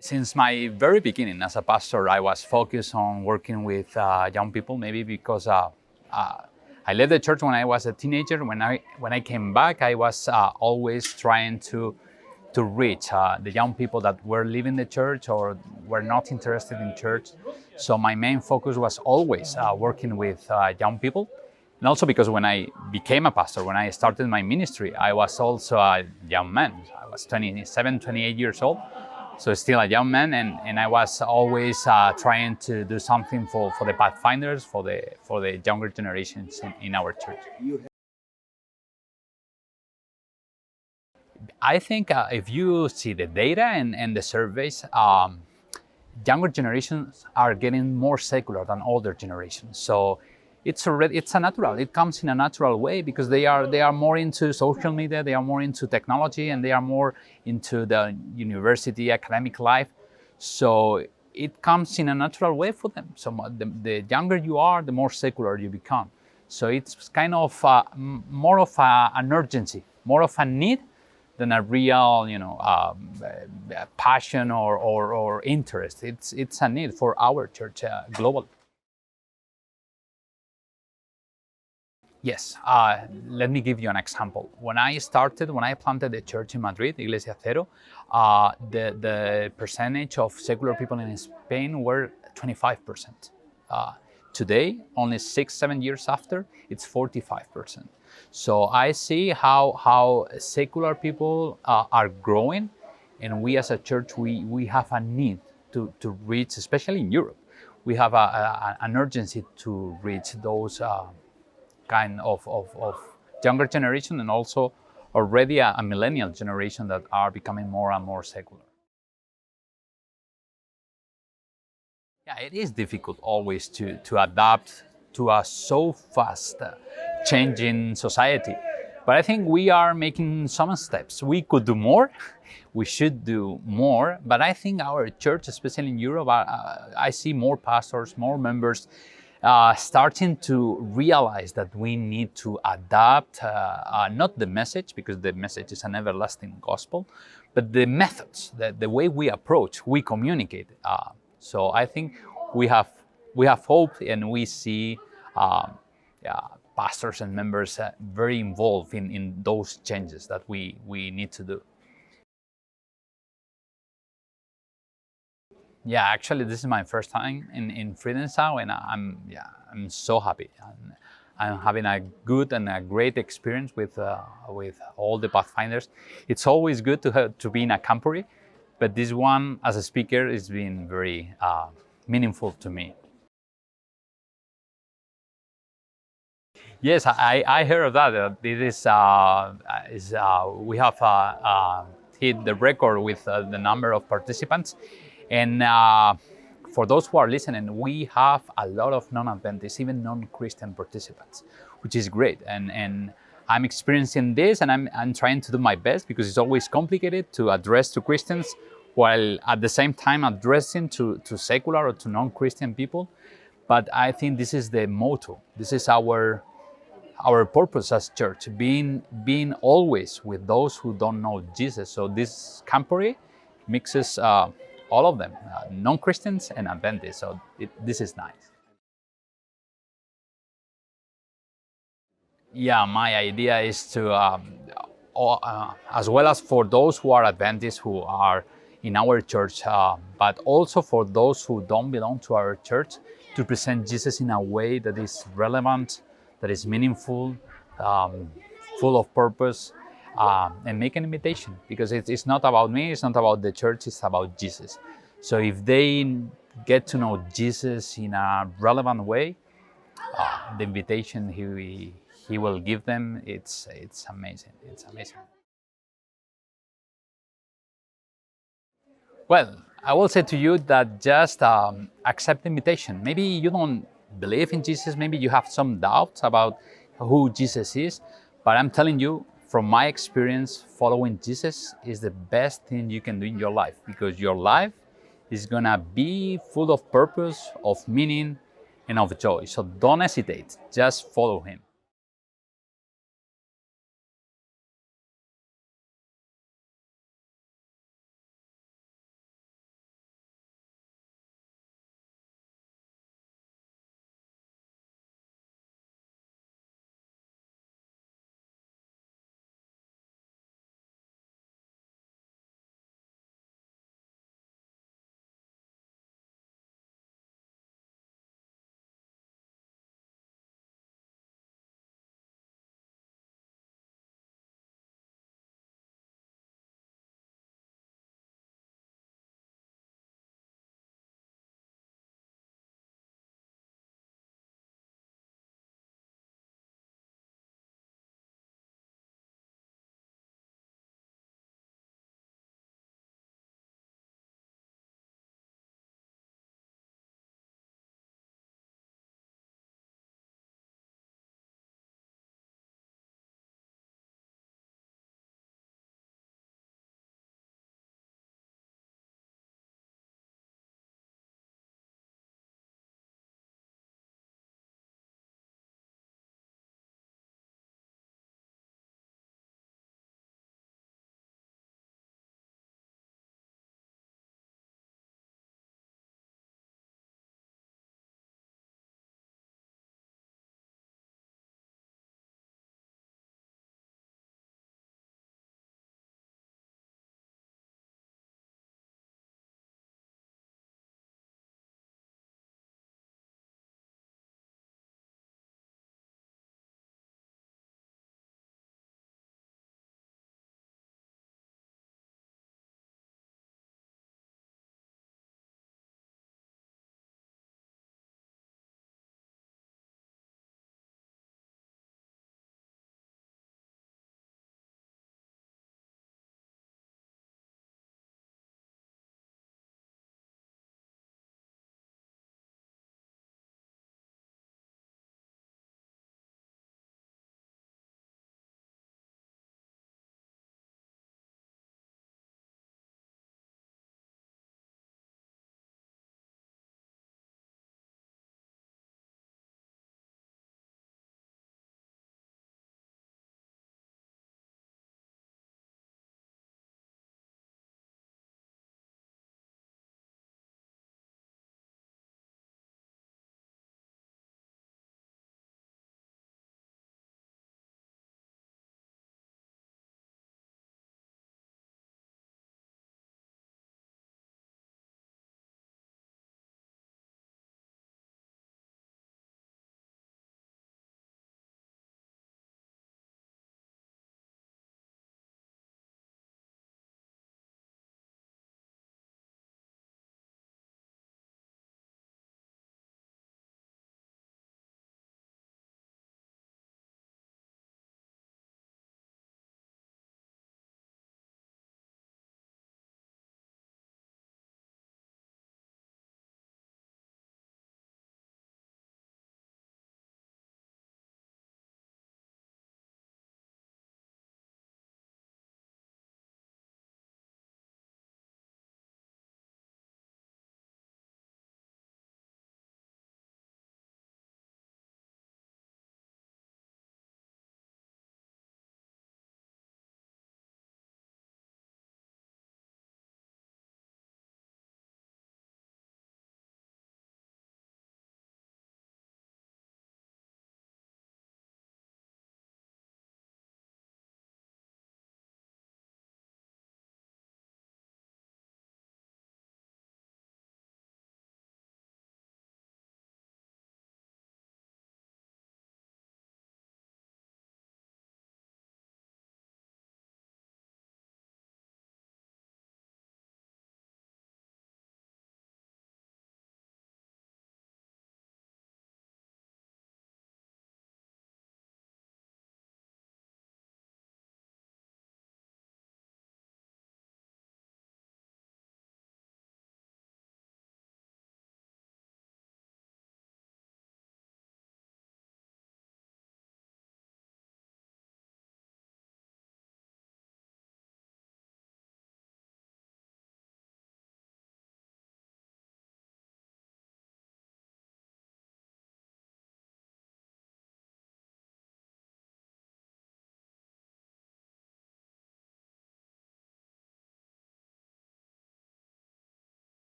Since my very beginning as a pastor, I was focused on working with young people, maybe because I left the church when I was a teenager. When I came back, I was always trying to reach the young people that were leaving the church or were not interested in church. So my main focus was always working with young people. And also because when I became a pastor, when I started my ministry, I was also a young man. I was 27, 28 years old. So still a young man, and I was always trying to do something for the pathfinders, for the younger generations in our church. I think if you see the data and the surveys, younger generations are getting more secular than older generations. So it's a natural. It comes in a natural way because they are more into social media, they are more into technology, and they are more into the university academic life. So it comes in a natural way for them. So the younger you are, the more secular you become. So it's kind of more of an urgency, more of a need than a real, passion or interest. It's a need for our church globally. Yes, let me give you an example. When I planted the church in Madrid, Iglesia Cero, the percentage of secular people in Spain were 25%. Today, only 6-7 years after, it's 45%. So I see how secular people are growing, and we as a church, we have a need to reach, especially in Europe, we have an urgency to reach those kind of younger generation, and also already a millennial generation that are becoming more and more secular. Yeah, it is difficult always to adapt to a so fast changing society. But I think we are making some steps. We could do more, we should do more, but I think our church, especially in Europe, I see more pastors, more members starting to realize that we need to adapt, not the message, because the message is an everlasting gospel, but the methods, the way we approach, we communicate. So I think we have hope, and we see pastors and members very involved in those changes that we need to do. Yeah, actually, this is my first time in Friedenau, and I'm so happy. I'm having a good and a great experience with all the pathfinders. It's always good to be in a Camporee, but this one as a speaker has been very meaningful to me. Yes, I heard of that. This we have hit the record with the number of participants, and for those who are listening, we have a lot of non-Adventists, even non-Christian participants, which is great. And I'm experiencing this, and I'm trying to do my best, because it's always complicated to address to Christians while at the same time addressing to secular or to non-Christian people. But I think this is the motto. This is our purpose as church, being always with those who don't know Jesus. So this Camporee mixes all of them, non-Christians and Adventists. So this is nice. Yeah, my idea is to, as well as for those who are Adventists who are in our church, but also for those who don't belong to our church, to present Jesus in a way that is relevant, that is meaningful, full of purpose, and make an invitation, because it's not about me, it's not about the church, it's about Jesus. So if they get to know Jesus in a relevant way, the invitation he will give them, it's amazing. It's amazing. Well, I will say to you that just accept the invitation. Maybe you don't believe in Jesus, maybe you have some doubts about who Jesus is, but I'm telling you, from my experience, following Jesus is the best thing you can do in your life, because your life is gonna be full of purpose, of meaning, and of joy. So don't hesitate, just follow him.